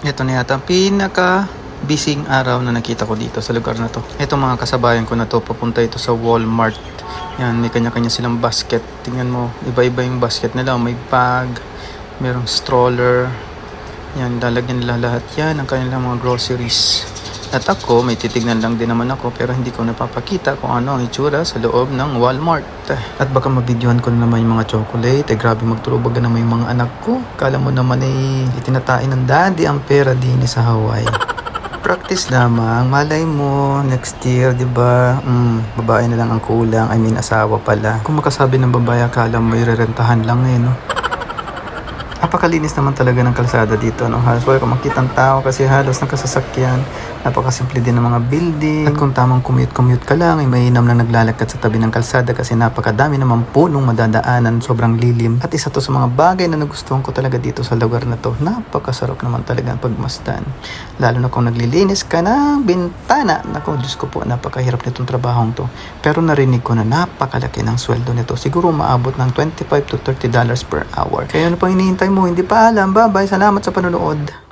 Ito na yata ang pinaka-bising araw na nakita ko dito sa lugar na to. Ito mga kasabayan ko na to, papunta ito sa Walmart. Yan, may kanya-kanya silang basket. Tingnan mo, iba-iba yung basket nila. May bag, merong stroller. Yan, lalagyan nila lahat yan ang kanilang mga groceries. At ako, may titignan lang din naman ako pero hindi ko napapakita kung ano ang itsura sa loob ng Walmart. At baka mabidyohan ko na naman yung mga chocolate. Grabe magtulubag na naman yung mga anak ko. Kala mo naman itinatain ng daddy ang pera din sa Hawaii. Practice lamang. Malay mo, next year, di ba? Babae na lang ang kulang. I mean, asawa pala. Kung makasabi ng babae, akala mo irerentahan lang no? Napakalinis naman talaga ng kalsada dito, no? Halos wala kang makitang tao kasi halos nakasasakyan. Napakasimple din ng mga building. At kung tamang commute ka lang, ay mainam na naglalakad sa tabi ng kalsada kasi napakadami naman punong madadaanan, sobrang lilim. At isa to sa mga bagay na nagustuhan ko talaga dito sa lugar na to. Napakasarap naman talaga ang pagmasdan. Lalo na kung naglilinis ka ng bintana. Naku, Diyos ko po, napakahirap nitong trabahong to. Pero narinig ko na napakalaki ng sweldo nito. Siguro maabot ng $25 to $30 per hour. Kaya ano pang hinihintay mo? Hindi pa alam. Bye-bye. Salamat sa panonood.